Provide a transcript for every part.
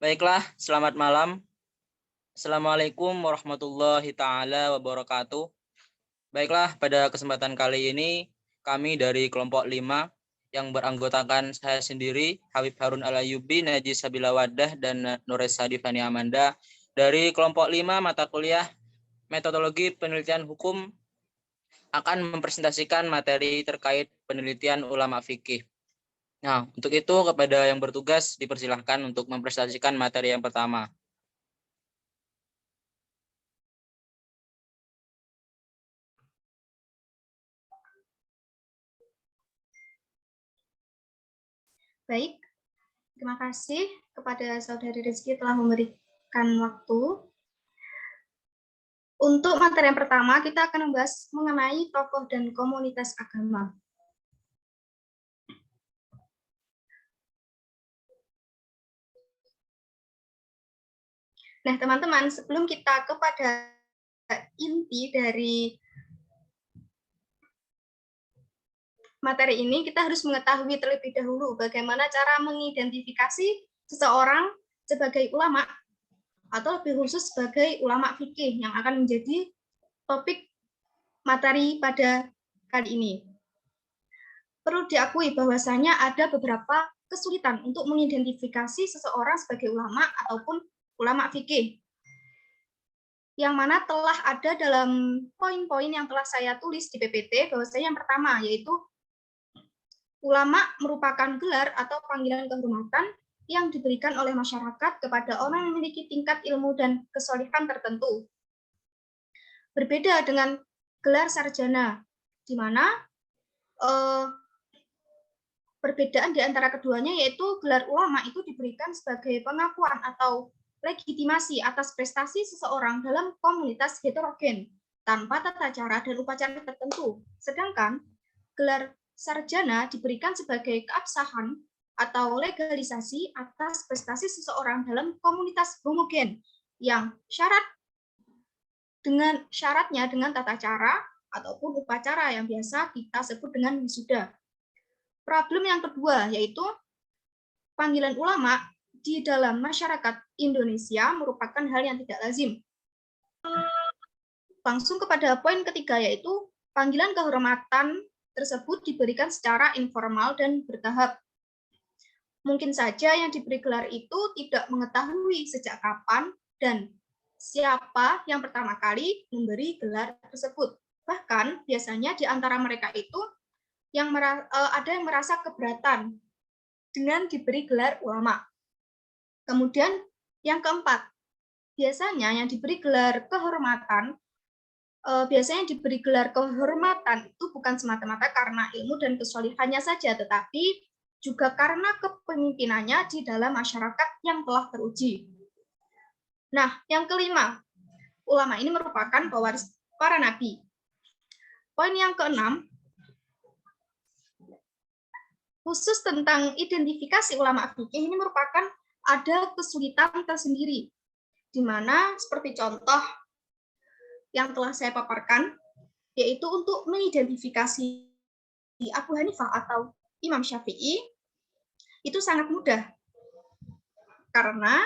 Baiklah, selamat malam. Assalamualaikum warahmatullahi taala wabarakatuh. Baiklah, pada kesempatan kali ini kami dari kelompok 5 yang beranggotakan saya sendiri, Habib Harun Al-Ayyubi, Najis Sabila Wadah, dan Nuresa Divani Amanda dari kelompok 5 mata kuliah Metodologi Penelitian Hukum akan mempresentasikan materi terkait penelitian ulama fikih. Nah, untuk itu kepada yang bertugas dipersilahkan untuk mempresentasikan materi yang pertama. Baik, terima kasih kepada Saudari Rizky telah memberikan waktu. Untuk materi yang pertama, kita akan membahas mengenai tokoh dan komunitas agama. Nah, teman-teman, sebelum kita kepada inti dari materi ini, kita harus mengetahui terlebih dahulu bagaimana cara mengidentifikasi seseorang sebagai ulama atau lebih khusus sebagai ulama fikih yang akan menjadi topik materi pada kali ini. Perlu diakui bahwasanya ada beberapa kesulitan untuk mengidentifikasi seseorang sebagai ulama ataupun ulama fikih, yang mana telah ada dalam poin-poin yang telah saya tulis di PPT, bahwasanya yang pertama yaitu ulama merupakan gelar atau panggilan kehormatan yang diberikan oleh masyarakat kepada orang yang memiliki tingkat ilmu dan kesolihan tertentu. Berbeda dengan gelar sarjana, di mana perbedaan di antara keduanya yaitu gelar ulama itu diberikan sebagai pengakuan atau legitimasi atas prestasi seseorang dalam komunitas heterogen tanpa tata cara dan upacara tertentu. Sedangkan gelar sarjana diberikan sebagai keabsahan atau legalisasi atas prestasi seseorang dalam komunitas homogen yang syaratnya dengan tata cara ataupun upacara yang biasa kita sebut dengan wisuda. Problem yang kedua yaitu panggilan ulama di dalam masyarakat Indonesia merupakan hal yang tidak lazim. Langsung kepada poin ketiga yaitu panggilan kehormatan tersebut diberikan secara informal dan bertahap. Mungkin saja yang diberi gelar itu tidak mengetahui sejak kapan dan siapa yang pertama kali memberi gelar tersebut. Bahkan biasanya di antara mereka itu ada yang merasa keberatan dengan diberi gelar ulama. Kemudian yang keempat, biasanya yang diberi gelar kehormatan, itu bukan semata-mata karena ilmu dan kesolihannya saja, tetapi juga karena kepemimpinannya di dalam masyarakat yang telah teruji. Nah, yang kelima, ulama ini merupakan pewaris para nabi. Poin yang keenam, khusus tentang identifikasi ulama fikih ini merupakan ada kesulitan tersendiri, di mana seperti contoh yang telah saya paparkan, yaitu untuk mengidentifikasi Abu Hanifah atau Imam Syafi'i, itu sangat mudah, karena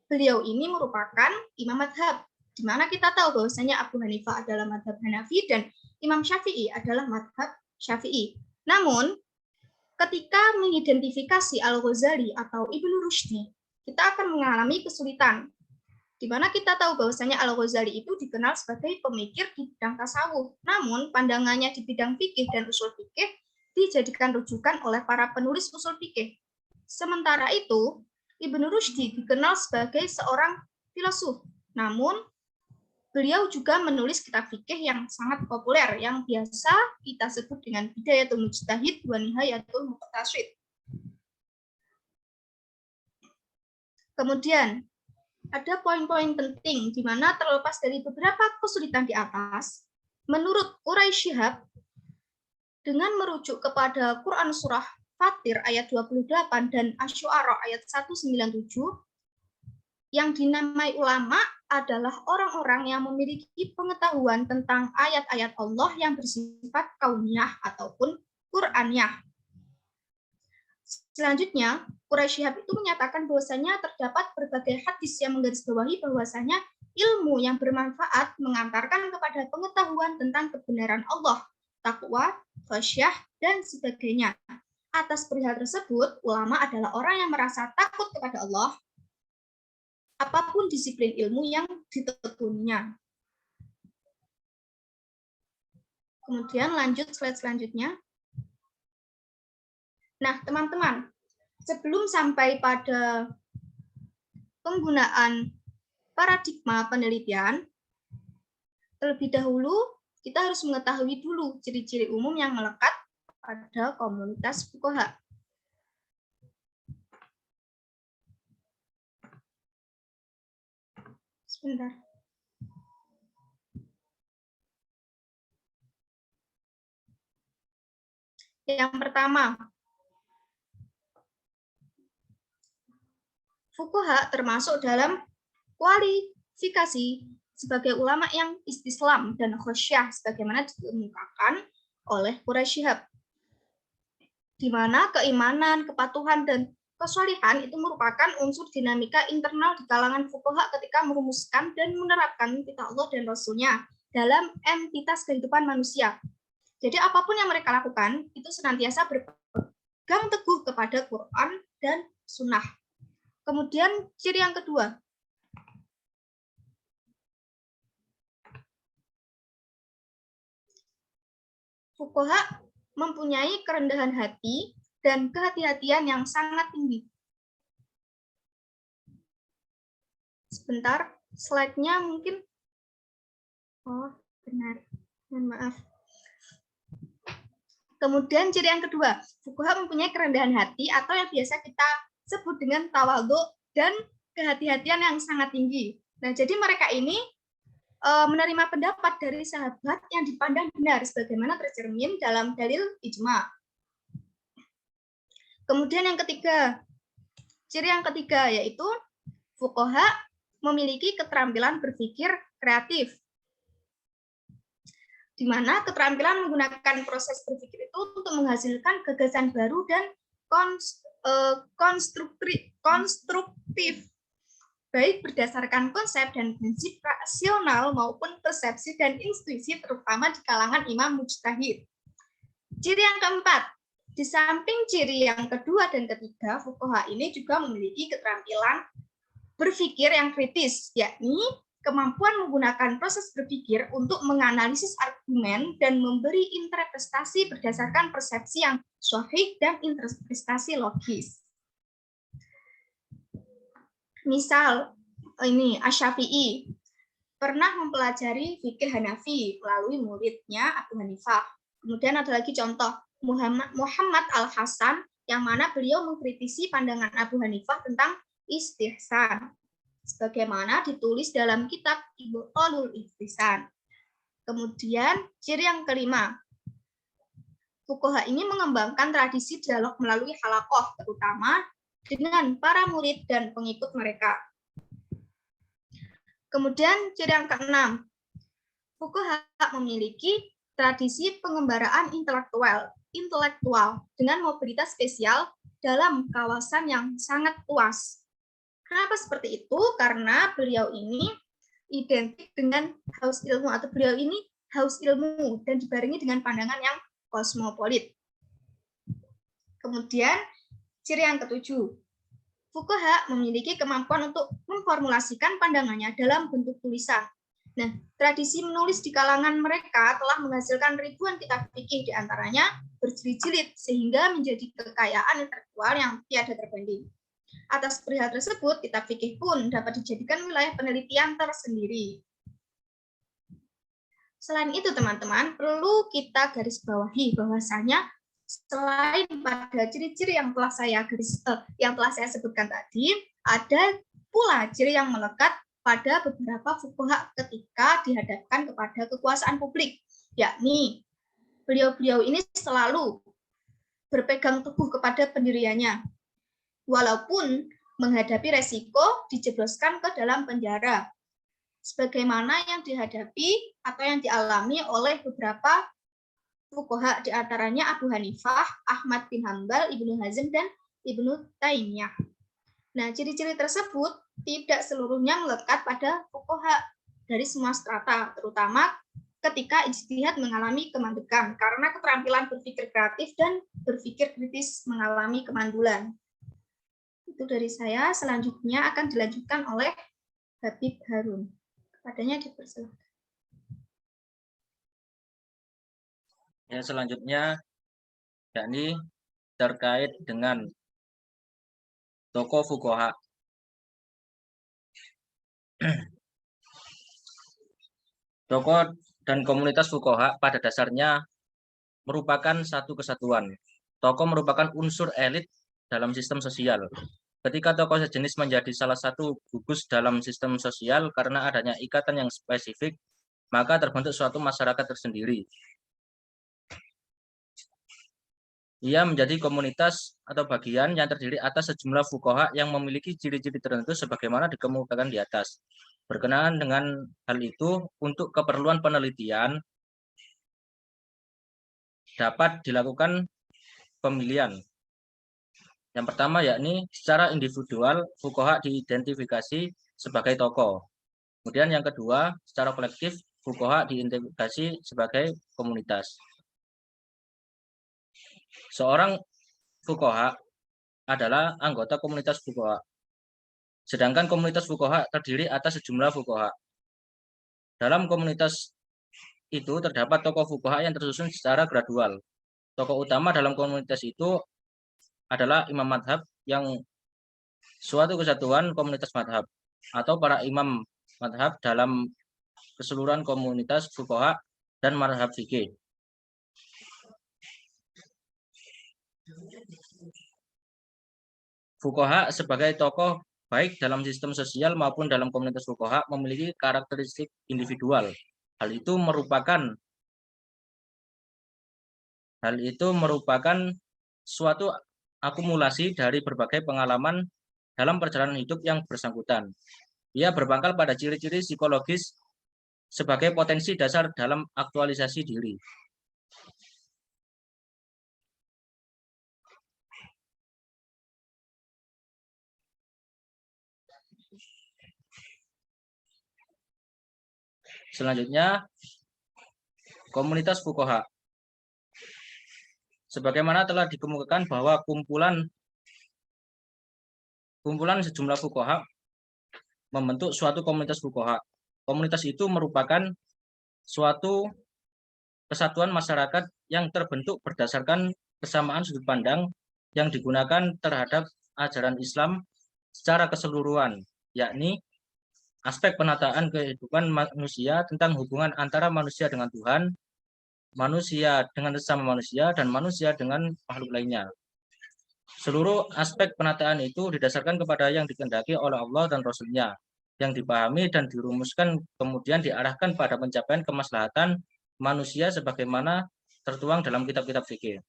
beliau ini merupakan imam madhab, di mana kita tahu bahwasanya Abu Hanifah adalah madhab Hanafi dan Imam Syafi'i adalah madhab Syafi'i. Namun, ketika mengidentifikasi Al-Ghazali atau Ibnu Rushdi, kita akan mengalami kesulitan, di mana kita tahu bahwasanya Al-Ghazali itu dikenal sebagai pemikir di bidang tasawuf, namun pandangannya di bidang fikih dan usul fikih dijadikan rujukan oleh para penulis usul fikih. Sementara itu, Ibnu Rushdi dikenal sebagai seorang filosof, namun beliau juga menulis kitab fikih yang sangat populer yang biasa kita sebut dengan Bidayatul Mujtahid wa Nihayatul Muqtasid. Kemudian ada poin-poin penting di mana terlepas dari beberapa kesulitan di atas, menurut Quraish Shihab, dengan merujuk kepada Quran surah Fatir ayat 28 dan Asy-Syu'ara ayat 197, yang dinamai ulama adalah orang-orang yang memiliki pengetahuan tentang ayat-ayat Allah yang bersifat kauniyah ataupun Qur'aniyah. Selanjutnya, Quraisy Shihab itu menyatakan bahwasanya terdapat berbagai hadis yang menggarisbawahi bahwasanya ilmu yang bermanfaat mengantarkan kepada pengetahuan tentang kebenaran Allah, takwa, khasyah, dan sebagainya. Atas perihal tersebut, ulama adalah orang yang merasa takut kepada Allah, apapun disiplin ilmu yang ditekuninya. Kemudian lanjut slide selanjutnya. Nah, teman-teman, sebelum sampai pada penggunaan paradigma penelitian, terlebih dahulu kita harus mengetahui dulu ciri-ciri umum yang melekat pada komunitas fuqaha. Sebentar. Yang pertama, fuqaha termasuk dalam kualifikasi sebagai ulama yang istislam dan khasyah sebagaimana dikemukakan oleh Quraisy Shihab, di mana keimanan, kepatuhan, dan kesalihan itu merupakan unsur dinamika internal di kalangan fuqaha ketika merumuskan dan menerapkan kitab Allah dan Rasul-Nya dalam entitas kehidupan manusia. Jadi apapun yang mereka lakukan itu senantiasa berpegang teguh kepada Quran dan Sunnah. Kemudian ciri yang kedua, fuqaha mempunyai kerendahan hati dan kehati-hatian yang sangat tinggi. Sebentar, slide-nya mungkin. Oh, benar. Mohon maaf. Kemudian ciri yang kedua, fuqaha mempunyai kerendahan hati atau yang biasa kita sebut dengan tawadhu dan kehati-hatian yang sangat tinggi. Nah, jadi mereka ini menerima pendapat dari sahabat yang dipandang benar sebagaimana tercermin dalam dalil ijma. Kemudian yang ketiga, ciri yang ketiga yaitu fuqaha memiliki keterampilan berpikir kreatif, di mana keterampilan menggunakan proses berpikir itu untuk menghasilkan gagasan baru dan konstruktif, baik berdasarkan konsep dan prinsip rasional maupun persepsi dan intuisi, terutama di kalangan imam mujtahid. Ciri yang keempat, di samping ciri yang kedua dan ketiga, fuqaha ini juga memiliki keterampilan berpikir yang kritis, yakni kemampuan menggunakan proses berpikir untuk menganalisis argumen dan memberi interpretasi berdasarkan persepsi yang sahih dan interpretasi logis. Misal, ini Asy-Syafi'i pernah mempelajari fikih Hanafi melalui muridnya Abu Hanifah. Kemudian ada lagi contoh Muhammad Al-Hasan yang mana beliau mengkritisi pandangan Abu Hanifah tentang istihsan, sebagaimana ditulis dalam kitab Ibtalul Ihtisan. Kemudian ciri yang kelima, fuqaha ini mengembangkan tradisi dialog melalui halaqah, terutama dengan para murid dan pengikut mereka. Kemudian ciri yang keenam, fuqaha memiliki tradisi pengembaraan intelektual dengan mobilitas spesial dalam kawasan yang sangat luas. Kenapa seperti itu? Karena beliau ini identik dengan haus ilmu, atau beliau ini haus ilmu dan dibarengi dengan pandangan yang kosmopolit. Kemudian ciri yang ketujuh, fuqaha memiliki kemampuan untuk memformulasikan pandangannya dalam bentuk tulisan. Nah, tradisi menulis di kalangan mereka telah menghasilkan ribuan kitab fikih, diantaranya berjilid-jilid, sehingga menjadi kekayaan intelektual yang tiada terbanding. Atas perihal tersebut, kitab fikih pun dapat dijadikan wilayah penelitian tersendiri. Selain itu, teman-teman, perlu kita garis bawahi bahwasanya selain pada ciri-ciri yang telah saya sebutkan tadi, ada pula ciri yang melekat pada beberapa fuqaha ketika dihadapkan kepada kekuasaan publik, yakni beliau-beliau ini selalu berpegang teguh kepada pendiriannya, walaupun menghadapi resiko dijebloskan ke dalam penjara, sebagaimana yang dihadapi atau yang dialami oleh beberapa fuqaha, di antaranya Abu Hanifah, Ahmad bin Hambal, Ibnu Hazm, dan Ibnu Taimiyah. Nah, ciri-ciri tersebut tidak seluruhnya melekat pada fuqaha dari semua strata, terutama ketika ijtihad mengalami kemandekan karena keterampilan berpikir kreatif dan berpikir kritis mengalami kemandulan. Itu dari saya. Selanjutnya akan dilanjutkan oleh Habib Harun. Kepadanya dipersilakan. Ya, selanjutnya yakni terkait dengan tokoh fuqaha. Tokoh dan komunitas fuqaha pada dasarnya merupakan satu kesatuan. Tokoh merupakan unsur elit dalam sistem sosial. Ketika tokoh sejenis menjadi salah satu gugus dalam sistem sosial karena adanya ikatan yang spesifik, maka terbentuk suatu masyarakat tersendiri. Ia menjadi komunitas atau bagian yang terdiri atas sejumlah fuqaha yang memiliki ciri-ciri tertentu sebagaimana dikemukakan di atas. Berkenaan dengan hal itu, untuk keperluan penelitian dapat dilakukan pemilihan. Yang pertama yakni secara individual fuqaha diidentifikasi sebagai tokoh. Kemudian yang kedua, secara kolektif fuqaha diidentifikasi sebagai komunitas. Seorang fuqaha adalah anggota komunitas fuqaha. Sedangkan komunitas fuqaha terdiri atas sejumlah fuqaha. Dalam komunitas itu terdapat tokoh fuqaha yang tersusun secara gradual. Tokoh utama dalam komunitas itu adalah imam madhab yang suatu kesatuan komunitas madhab atau para imam madhab dalam keseluruhan komunitas fuqaha dan madhab fikih. Fuqaha sebagai tokoh baik dalam sistem sosial maupun dalam komunitas fuqaha memiliki karakteristik individual. Hal itu merupakan suatu akumulasi dari berbagai pengalaman dalam perjalanan hidup yang bersangkutan. Ia berpangkal pada ciri-ciri psikologis sebagai potensi dasar dalam aktualisasi diri. Selanjutnya, komunitas fuqaha. Sebagaimana telah dikemukakan bahwa kumpulan sejumlah fuqaha membentuk suatu komunitas fuqaha. Komunitas itu merupakan suatu kesatuan masyarakat yang terbentuk berdasarkan kesamaan sudut pandang yang digunakan terhadap ajaran Islam secara keseluruhan, yakni aspek penataan kehidupan manusia tentang hubungan antara manusia dengan Tuhan, manusia dengan sesama manusia, dan manusia dengan makhluk lainnya. Seluruh aspek penataan itu didasarkan kepada yang dikehendaki oleh Allah dan Rasul-Nya, yang dipahami dan dirumuskan kemudian diarahkan pada pencapaian kemaslahatan manusia sebagaimana tertuang dalam kitab-kitab fikih.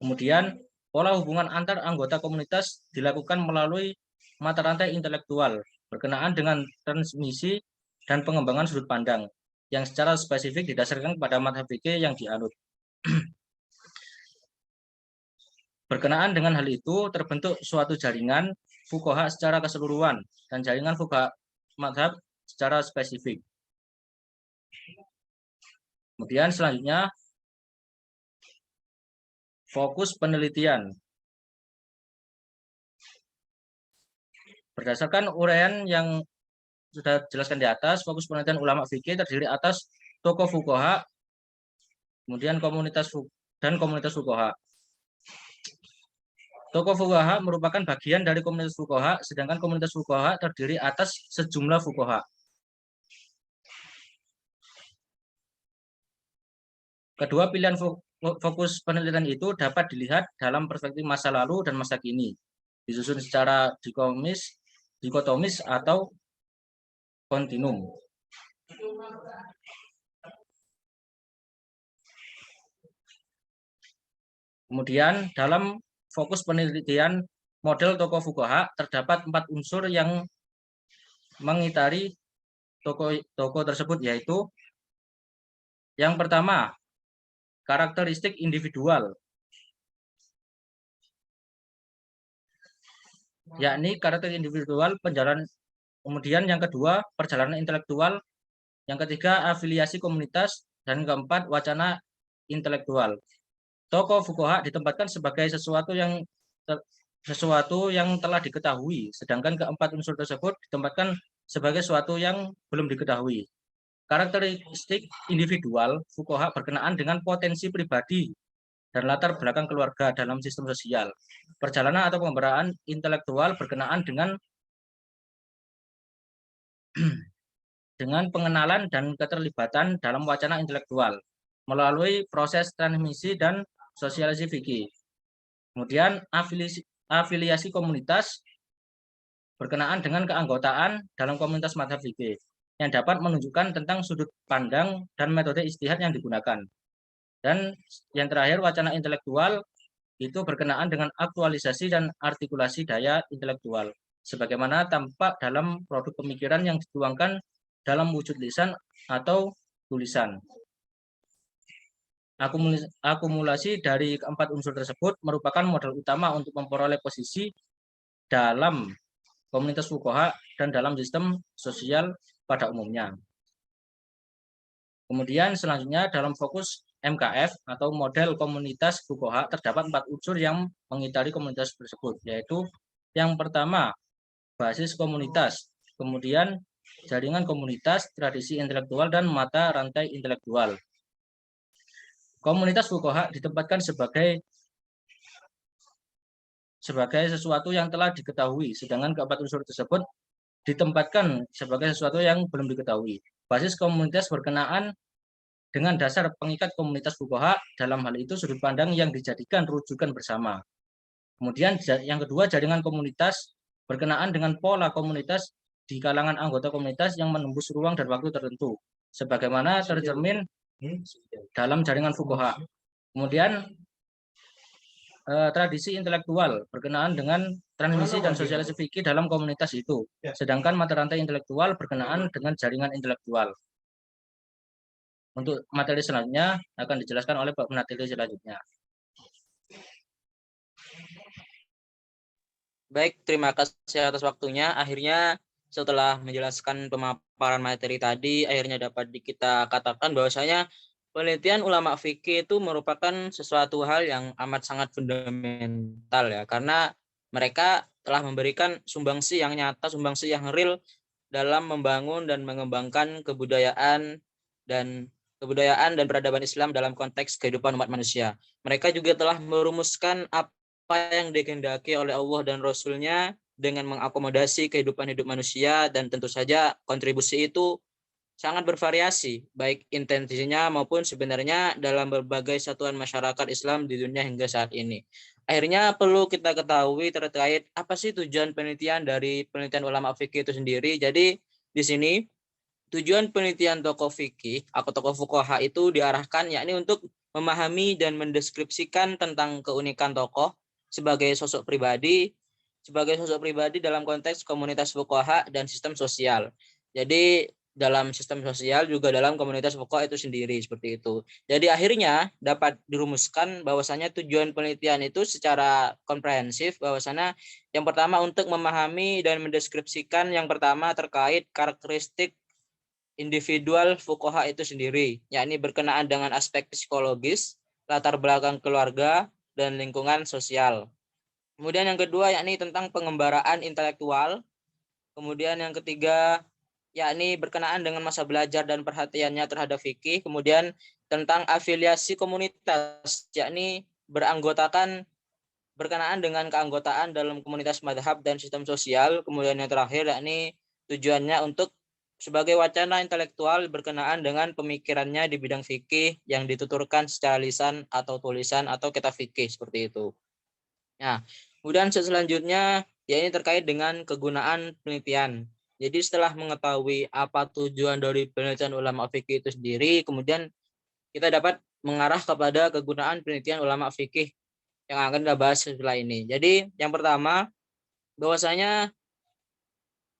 Kemudian, pola hubungan antar anggota komunitas dilakukan melalui mata rantai intelektual berkenaan dengan transmisi dan pengembangan sudut pandang yang secara spesifik didasarkan pada mazhab fikih yang dianut. Berkenaan dengan hal itu, terbentuk suatu jaringan fuqaha secara keseluruhan dan jaringan fuqaha mazhab secara spesifik. Kemudian selanjutnya, fokus penelitian. Berdasarkan uraian yang sudah dijelaskan di atas, fokus penelitian ulama fikih terdiri atas tokoh fuqaha, kemudian komunitas fuqaha. Tokoh fuqaha merupakan bagian dari komunitas fuqaha, sedangkan komunitas fuqaha terdiri atas sejumlah fuqaha. Kedua pilihan fokus penelitian itu dapat dilihat dalam perspektif masa lalu dan masa kini, disusun secara dikotomis atau kontinum. Kemudian dalam fokus penelitian model tokoh fuqaha terdapat 4 unsur yang mengitari tokoh tersebut, yaitu yang pertama, karakteristik individual. yakni karakter individual, kemudian yang kedua perjalanan intelektual, yang ketiga afiliasi komunitas, dan keempat wacana intelektual. Tokoh fuqaha ditempatkan sebagai sesuatu yang telah diketahui, sedangkan keempat unsur tersebut ditempatkan sebagai sesuatu yang belum diketahui. Karakteristik individual fuqaha berkenaan dengan potensi pribadi dan latar belakang keluarga dalam sistem sosial. Perjalanan atau pengembaraan intelektual berkenaan dengan pengenalan dan keterlibatan dalam wacana intelektual melalui proses transmisi dan sosialisasi fikih. Kemudian afiliasi komunitas berkenaan dengan keanggotaan dalam komunitas mazhab fikih yang dapat menunjukkan tentang sudut pandang dan metode ijtihad yang digunakan. Dan yang terakhir wacana intelektual itu berkenaan dengan aktualisasi dan artikulasi daya intelektual sebagaimana tampak dalam produk pemikiran yang dituangkan dalam wujud lisan atau tulisan. Akumulasi dari keempat unsur tersebut merupakan modal utama untuk memperoleh posisi dalam komunitas fuqaha dan dalam sistem sosial pada umumnya. Kemudian selanjutnya dalam fokus MKF atau model komunitas fuqaha terdapat 4 unsur yang mengitari komunitas tersebut, yaitu yang pertama basis komunitas, kemudian jaringan komunitas, tradisi intelektual, dan mata rantai intelektual. Komunitas fuqaha ditempatkan sebagai sesuatu yang telah diketahui, sedangkan keempat unsur tersebut ditempatkan sebagai sesuatu yang belum diketahui. Basis komunitas berkenaan dengan dasar pengikat komunitas fuqaha, dalam hal itu sudut pandang yang dijadikan rujukan bersama. Kemudian yang kedua jaringan komunitas berkenaan dengan pola komunitas di kalangan anggota komunitas yang menembus ruang dan waktu tertentu, sebagaimana tercermin dalam jaringan fuqaha. Kemudian tradisi intelektual berkenaan dengan transmisi dan sosialisasi fikih dalam komunitas itu, sedangkan mata rantai intelektual berkenaan dengan jaringan intelektual. Untuk materi selanjutnya akan dijelaskan oleh Pak Penatili selanjutnya. Baik, terima kasih atas waktunya. Akhirnya setelah menjelaskan pemaparan materi tadi, akhirnya dapat kita katakan bahwasanya penelitian ulama fikih itu merupakan sesuatu hal yang amat sangat fundamental ya, karena mereka telah memberikan sumbangsi yang nyata, sumbangsi yang real dalam membangun dan mengembangkan kebudayaan dan peradaban Islam dalam konteks kehidupan umat manusia. Mereka juga telah merumuskan apa yang dikehendaki oleh Allah dan Rasul-Nya dengan mengakomodasi kehidupan hidup manusia, dan tentu saja kontribusi itu sangat bervariasi, baik intensinya maupun sebenarnya dalam berbagai satuan masyarakat Islam di dunia hingga saat ini. Akhirnya perlu kita ketahui terkait apa sih tujuan penelitian dari penelitian ulama fikih itu sendiri. Jadi di sini tujuan penelitian tokoh fikih atau tokoh fuqaha itu diarahkan yakni untuk memahami dan mendeskripsikan tentang keunikan tokoh sebagai sosok pribadi dalam konteks komunitas fuqaha dan sistem sosial. Jadi dalam sistem sosial juga dalam komunitas fuqaha itu sendiri, seperti itu. Jadi akhirnya dapat dirumuskan bahwasanya tujuan penelitian itu secara komprehensif bahwasanya yang pertama untuk memahami dan mendeskripsikan yang pertama terkait karakteristik individual fuqaha itu sendiri, yakni berkenaan dengan aspek psikologis, latar belakang keluarga, dan lingkungan sosial. Kemudian yang kedua yakni tentang pengembaraan intelektual. Kemudian yang ketiga yakni berkenaan dengan masa belajar dan perhatiannya terhadap fikih. Kemudian tentang afiliasi komunitas, yakni berkenaan dengan keanggotaan dalam komunitas madhab dan sistem sosial. Kemudian yang terakhir yakni tujuannya untuk sebagai wacana intelektual berkenaan dengan pemikirannya di bidang fikih yang dituturkan secara lisan atau tulisan atau kitab fikih, seperti itu. Nah, kemudian selanjutnya ya ini terkait dengan kegunaan penelitian. Jadi setelah mengetahui apa tujuan dari penelitian ulama fikih itu sendiri, kemudian kita dapat mengarah kepada kegunaan penelitian ulama fikih yang akan kita bahas setelah ini. Jadi yang pertama, bahwasanya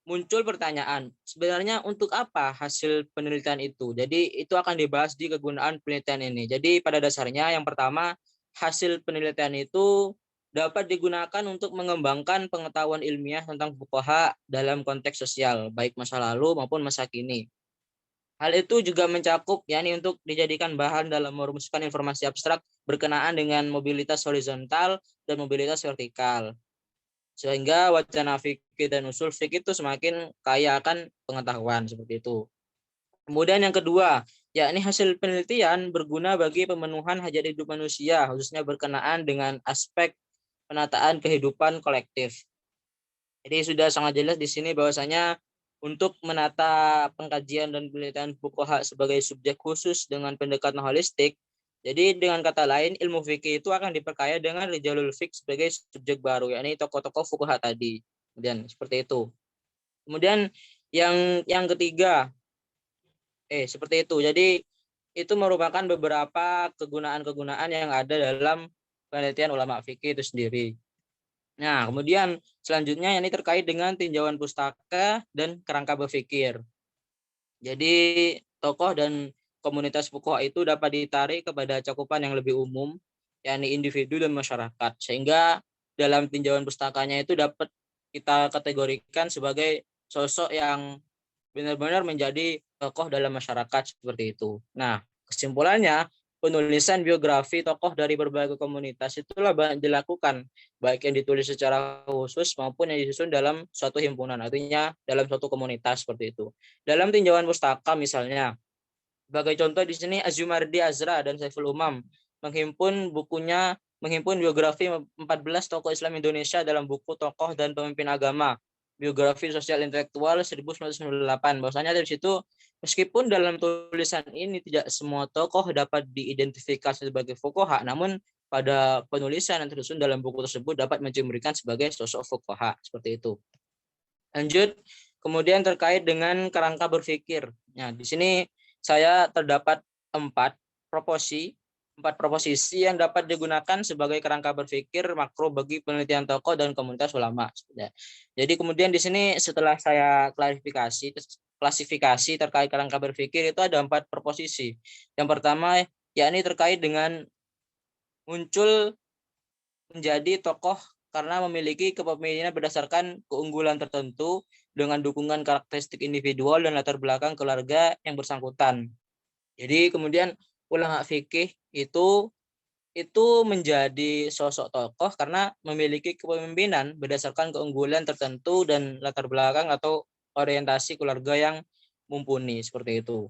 muncul pertanyaan, sebenarnya untuk apa hasil penelitian itu? Jadi itu akan dibahas di kegunaan penelitian ini. Jadi pada dasarnya yang pertama, hasil penelitian itu dapat digunakan untuk mengembangkan pengetahuan ilmiah tentang fuqaha dalam konteks sosial, baik masa lalu maupun masa kini. Hal itu juga mencakup yakni untuk dijadikan bahan dalam merumuskan informasi abstrak berkenaan dengan mobilitas horizontal dan mobilitas vertikal. Sehingga wacana fikih dan usul fikih itu semakin kaya akan pengetahuan seperti itu. Kemudian yang kedua, yakni hasil penelitian berguna bagi pemenuhan hajat hidup manusia, khususnya berkenaan dengan aspek penataan kehidupan kolektif. Jadi sudah sangat jelas di sini bahwasanya untuk menata pengkajian dan penelitian fuqaha sebagai subjek khusus dengan pendekatan holistik, jadi dengan kata lain ilmu fikih itu akan diperkaya dengan rijalul fiqh sebagai subjek baru, yakni tokoh-tokoh fuqaha tadi. Kemudian seperti itu. Kemudian yang ketiga, seperti itu. Jadi itu merupakan beberapa kegunaan-kegunaan yang ada dalam penelitian ulama fikih itu sendiri. Nah, kemudian selanjutnya ini terkait dengan tinjauan pustaka dan kerangka berpikir. Jadi tokoh dan komunitas fuqaha itu dapat ditarik kepada cakupan yang lebih umum, yakni individu dan masyarakat. Sehingga dalam tinjauan pustakanya itu dapat kita kategorikan sebagai sosok yang benar-benar menjadi tokoh dalam masyarakat seperti itu. Nah, kesimpulannya penulisan biografi tokoh dari berbagai komunitas itulah banyak dilakukan, baik yang ditulis secara khusus maupun yang disusun dalam suatu himpunan, artinya dalam suatu komunitas seperti itu. Dalam tinjauan pustaka misalnya, sebagai contoh di sini Azumardi Azra dan Saiful Umam menghimpun biografi 14 tokoh Islam Indonesia dalam buku Tokoh dan Pemimpin Agama, biografi sosial intelektual 1998. Bahwasanya dari situ meskipun dalam tulisan ini tidak semua tokoh dapat diidentifikasi sebagai fuqaha, namun pada penulisan yang tersusun dalam buku tersebut dapat mencirikan sebagai sosok fuqaha seperti itu. Lanjut, kemudian terkait dengan kerangka berpikir. Nah, di sini saya terdapat empat proposisi yang dapat digunakan sebagai kerangka berpikir makro bagi penelitian tokoh dan komunitas ulama. Jadi kemudian di sini setelah saya klasifikasi terkait kerangka berpikir itu ada 4 proposisi. Yang pertama yakni terkait dengan muncul menjadi tokoh karena memiliki kepemimpinan berdasarkan keunggulan tertentu dengan dukungan karakteristik individual dan latar belakang keluarga yang bersangkutan. Jadi kemudian ulama fikih itu menjadi sosok tokoh karena memiliki kepemimpinan berdasarkan keunggulan tertentu dan latar belakang atau orientasi keluarga yang mumpuni seperti itu.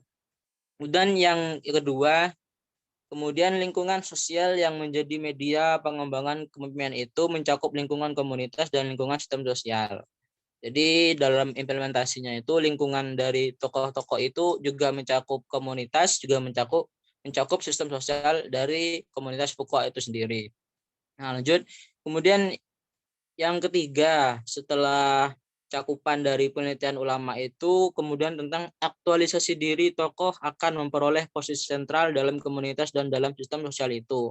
Kemudian yang kedua, kemudian lingkungan sosial yang menjadi media pengembangan kepemimpinan itu mencakup lingkungan komunitas dan lingkungan sistem sosial. Jadi dalam implementasinya itu lingkungan dari tokoh-tokoh itu juga mencakup komunitas, juga mencakup sistem sosial dari komunitas fuqaha itu sendiri. Nah, lanjut. Kemudian yang ketiga, setelah cakupan dari penelitian ulama itu, kemudian tentang aktualisasi diri tokoh akan memperoleh posisi sentral dalam komunitas dan dalam sistem sosial itu.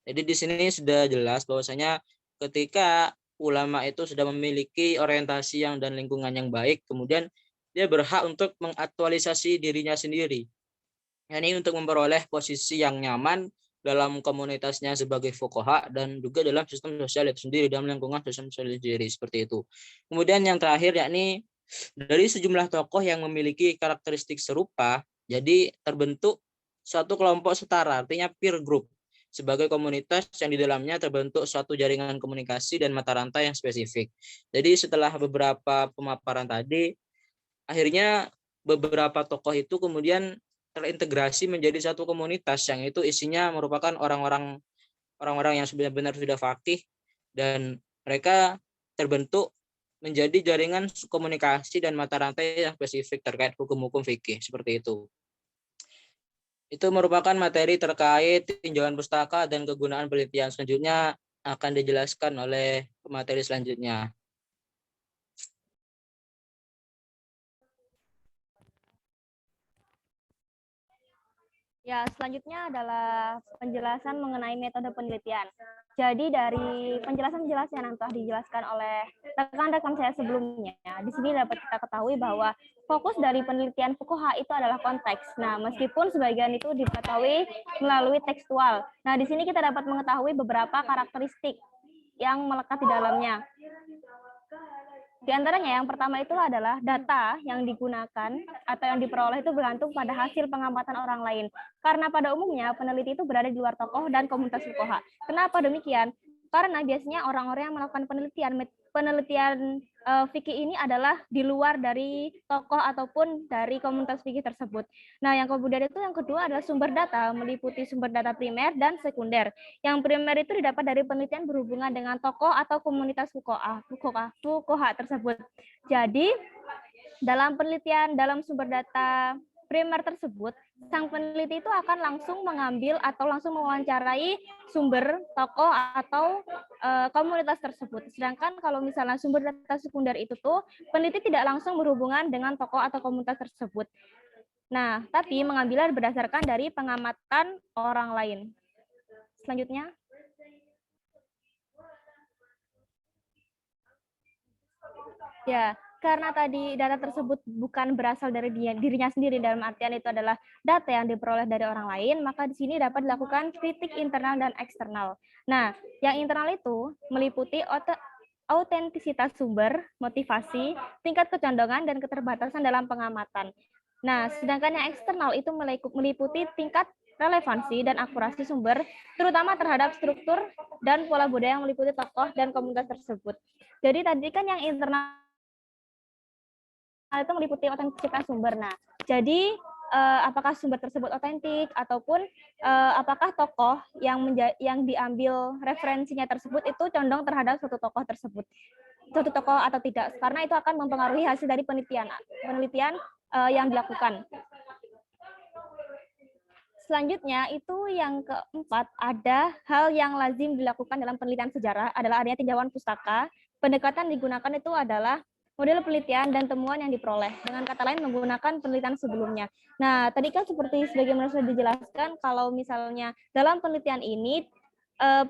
Jadi di sini sudah jelas bahwasanya ketika ulama itu sudah memiliki orientasi dan lingkungan yang baik, kemudian dia berhak untuk mengaktualisasi dirinya sendiri. Ini untuk memperoleh posisi yang nyaman dalam komunitasnya sebagai fuqaha dan juga dalam sistem sosial itu sendiri, dalam lingkungan sistem sosial sendiri seperti itu. Kemudian yang terakhir yakni dari sejumlah tokoh yang memiliki karakteristik serupa, jadi terbentuk suatu kelompok setara, artinya peer group, sebagai komunitas yang di dalamnya terbentuk suatu jaringan komunikasi dan mata rantai yang spesifik. Jadi setelah beberapa pemaparan tadi, akhirnya beberapa tokoh itu kemudian terintegrasi menjadi satu komunitas yang itu isinya merupakan orang-orang yang benar-benar sudah faqih dan mereka terbentuk menjadi jaringan komunikasi dan mata rantai yang spesifik terkait hukum-hukum fikih seperti itu. Itu merupakan materi terkait tinjauan pustaka dan kegunaan penelitian. Selanjutnya akan dijelaskan oleh materi selanjutnya. Ya, selanjutnya adalah penjelasan mengenai metode penelitian. Jadi dari penjelasan-penjelasan yang telah dijelaskan oleh rekan-rekan saya sebelumnya, di sini dapat kita ketahui bahwa fokus dari penelitian fuqaha itu adalah konteks. Nah, meskipun sebagian itu diketahui melalui tekstual. Nah, di sini kita dapat mengetahui beberapa karakteristik yang melekat di dalamnya. Di antaranya yang pertama itu adalah data yang digunakan atau yang diperoleh itu bergantung pada hasil pengamatan orang lain. Karena pada umumnya peneliti itu berada di luar tokoh dan komunitas fuqaha. Kenapa demikian? Karena biasanya orang-orang yang melakukan penelitian fikih ini adalah di luar dari tokoh ataupun dari komunitas fikih tersebut. Nah, yang kemudian itu yang kedua adalah sumber data, meliputi sumber data primer dan sekunder. Yang primer itu didapat dari penelitian berhubungan dengan tokoh atau komunitas fuqaha tersebut. Jadi, dalam penelitian dalam sumber data primer tersebut, sang peneliti itu akan langsung mengambil atau langsung mewawancarai sumber tokoh atau komunitas tersebut. Sedangkan kalau misalnya sumber data sekunder itu tuh peneliti tidak langsung berhubungan dengan tokoh atau komunitas tersebut. Nah, tapi mengambilnya berdasarkan dari pengamatan orang lain. Selanjutnya. Ya, karena tadi data tersebut bukan berasal dari dirinya sendiri, dalam artian itu adalah data yang diperoleh dari orang lain, maka di sini dapat dilakukan kritik internal dan eksternal. Nah, yang internal itu meliputi autentisitas sumber, motivasi, tingkat kecondongan, dan keterbatasan dalam pengamatan. Nah, sedangkan yang eksternal itu meliputi tingkat relevansi dan akurasi sumber, terutama terhadap struktur dan pola budaya yang meliputi tokoh dan komunitas tersebut. Jadi tadi kan yang internal itu meliputi otentisitas sumber. Nah, jadi apakah sumber tersebut otentik ataupun apakah tokoh yang diambil referensinya tersebut itu condong terhadap suatu tokoh tersebut, suatu tokoh atau tidak, karena itu akan mempengaruhi hasil dari penelitian yang dilakukan. Selanjutnya itu yang keempat, ada hal yang lazim dilakukan dalam penelitian sejarah adalah adanya tinjauan pustaka. Pendekatan digunakan itu adalah model penelitian dan temuan yang diperoleh. Dengan kata lain, menggunakan penelitian sebelumnya. Nah, tadi kan seperti sebagaimana sudah dijelaskan, kalau misalnya dalam penelitian ini,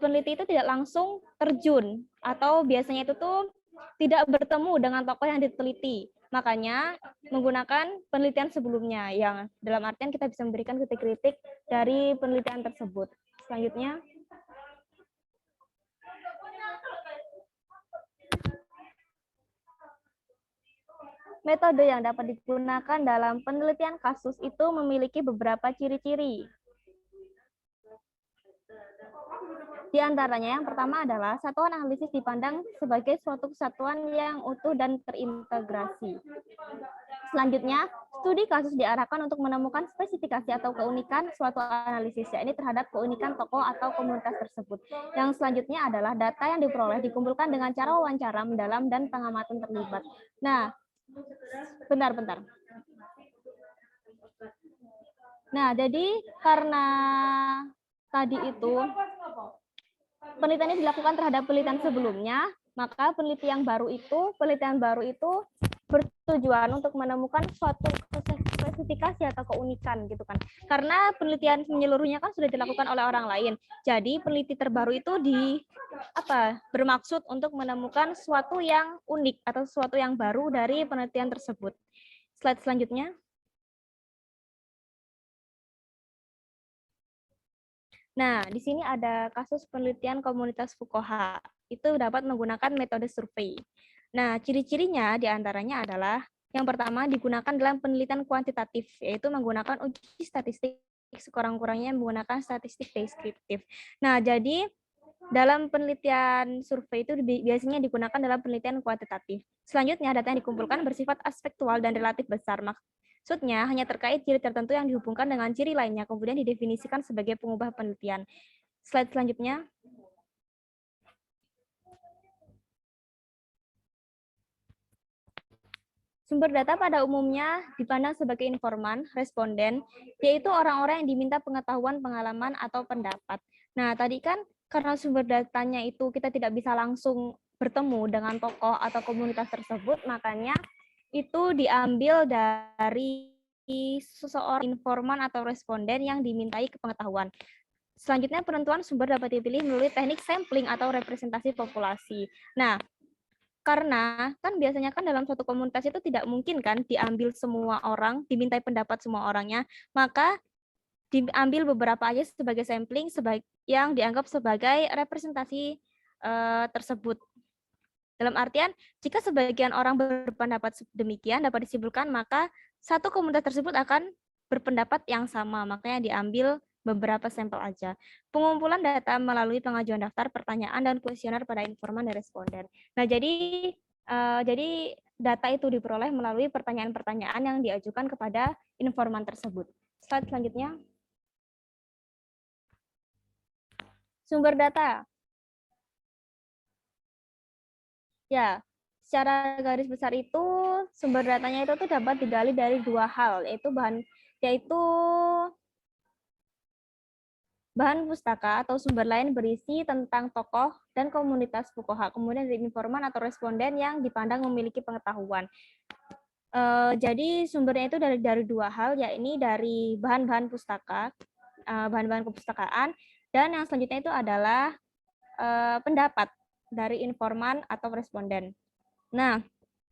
peneliti itu tidak langsung terjun, atau biasanya itu tuh tidak bertemu dengan tokoh yang diteliti. Makanya menggunakan penelitian sebelumnya, yang dalam artian kita bisa memberikan kritik-kritik dari penelitian tersebut. Selanjutnya. Metode yang dapat digunakan dalam penelitian kasus itu memiliki beberapa ciri-ciri. Di antaranya yang pertama adalah satuan analisis dipandang sebagai suatu kesatuan yang utuh dan terintegrasi. Selanjutnya, studi kasus diarahkan untuk menemukan spesifikasi atau keunikan suatu analisis, yakni terhadap keunikan tokoh atau komunitas tersebut. Yang selanjutnya adalah data yang diperoleh dikumpulkan dengan cara wawancara mendalam dan pengamatan terlibat. Nah, bentar. Nah, jadi karena tadi itu penelitian ini dilakukan terhadap penelitian sebelumnya, maka penelitian baru itu bertujuan untuk menemukan suatu spesifikasi atau keunikan gitu kan. Karena penelitian menyeluruhnya kan sudah dilakukan oleh orang lain. Jadi peneliti terbaru itu bermaksud untuk menemukan sesuatu yang unik atau sesuatu yang baru dari penelitian tersebut. Slide selanjutnya. Nah, di sini ada kasus penelitian komunitas fuqaha. Itu dapat menggunakan metode survei. Nah, ciri-cirinya diantaranya adalah yang pertama digunakan dalam penelitian kuantitatif, yaitu menggunakan uji statistik, sekurang-kurangnya menggunakan statistik deskriptif. Nah, jadi dalam penelitian survei itu biasanya digunakan dalam penelitian kuantitatif. Selanjutnya, data yang dikumpulkan bersifat aspektual dan relatif besar. Maksudnya hanya terkait ciri tertentu yang dihubungkan dengan ciri lainnya, kemudian didefinisikan sebagai pengubah penelitian. Slide selanjutnya. Sumber data pada umumnya dipandang sebagai informan, responden, yaitu orang-orang yang diminta pengetahuan, pengalaman, atau pendapat. Nah, tadi kan karena sumber datanya itu kita tidak bisa langsung bertemu dengan tokoh atau komunitas tersebut, makanya itu diambil dari seseorang informan atau responden yang dimintai pengetahuan. Selanjutnya, penentuan sumber dapat dipilih melalui teknik sampling atau representasi populasi. Nah, karena kan biasanya kan dalam suatu komunitas itu tidak mungkin kan diambil semua orang, dimintai pendapat semua orangnya, maka diambil beberapa aja sebagai sampling yang dianggap sebagai representasi tersebut. Dalam artian, jika sebagian orang berpendapat demikian dapat disimpulkan, maka satu komunitas tersebut akan berpendapat yang sama, makanya diambil beberapa sampel aja. Pengumpulan data melalui pengajuan daftar pertanyaan dan kuesioner pada informan dan responden. Nah, jadi data itu diperoleh melalui pertanyaan-pertanyaan yang diajukan kepada informan tersebut. Slide selanjutnya. Sumber data. Ya, secara garis besar itu sumber datanya itu tuh dapat digali dari dua hal, yaitu bahan pustaka atau sumber lain berisi tentang tokoh dan komunitas Fukoha, kemudian dari informan atau responden yang dipandang memiliki pengetahuan. Jadi sumbernya itu dari dua hal, yakni dari bahan-bahan pustaka, bahan-bahan kepustakaan, dan yang selanjutnya itu adalah pendapat dari informan atau responden. Nah,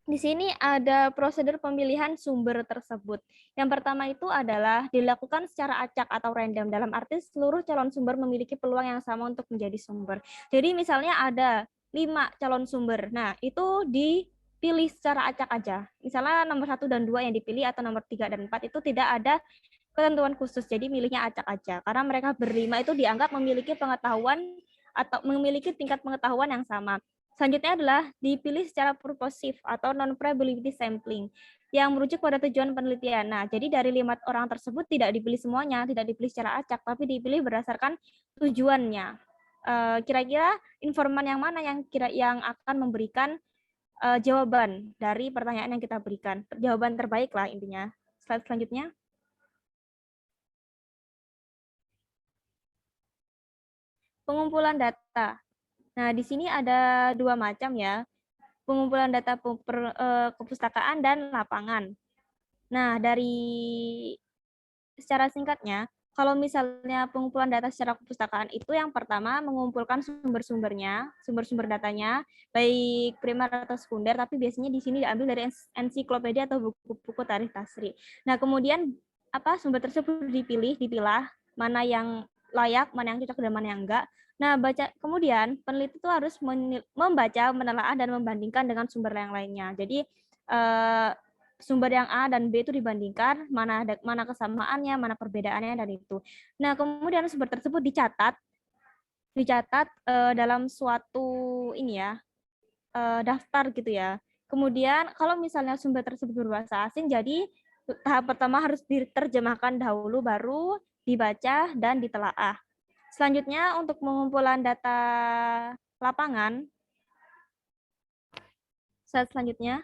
di sini ada prosedur pemilihan sumber tersebut. Yang pertama itu adalah dilakukan secara acak atau random, dalam arti seluruh calon sumber memiliki peluang yang sama untuk menjadi sumber. Jadi misalnya ada 5 calon sumber. Nah, itu dipilih secara acak aja. Misalnya nomor 1 dan 2 yang dipilih atau nomor 3 dan 4 itu tidak ada ketentuan khusus. Jadi milihnya acak aja. Karena mereka berlima itu dianggap memiliki pengetahuan atau memiliki tingkat pengetahuan yang sama. Selanjutnya adalah dipilih secara purposive atau non-probability sampling yang merujuk pada tujuan penelitian. Nah, jadi dari 5 orang tersebut tidak dipilih semuanya, tidak dipilih secara acak, tapi dipilih berdasarkan tujuannya. Kira-kira informan yang mana yang akan memberikan jawaban dari pertanyaan yang kita berikan. Jawaban terbaik lah intinya. Slide selanjutnya. Pengumpulan data. Nah, di sini ada dua macam ya, pengumpulan data kepustakaan dan lapangan. Nah, secara singkatnya, kalau misalnya pengumpulan data secara kepustakaan itu yang pertama mengumpulkan sumber-sumbernya, sumber-sumber datanya, baik primer atau sekunder, tapi biasanya di sini diambil dari ensiklopedia atau buku-buku tarikh tasrih. Nah, kemudian sumber tersebut dipilah mana yang layak, mana yang cocok dan mana yang enggak. Nah, kemudian peneliti itu harus membaca, menelaah dan membandingkan dengan sumber yang lainnya. Jadi sumber yang A dan B itu dibandingkan, mana kesamaannya, mana perbedaannya dan itu. Nah, kemudian sumber tersebut dicatat dalam suatu daftar gitu ya. Kemudian kalau misalnya sumber tersebut berbahasa asing, jadi tahap pertama harus diterjemahkan dahulu, baru dibaca dan ditelaah. Selanjutnya untuk pengumpulan data lapangan, slide selanjutnya.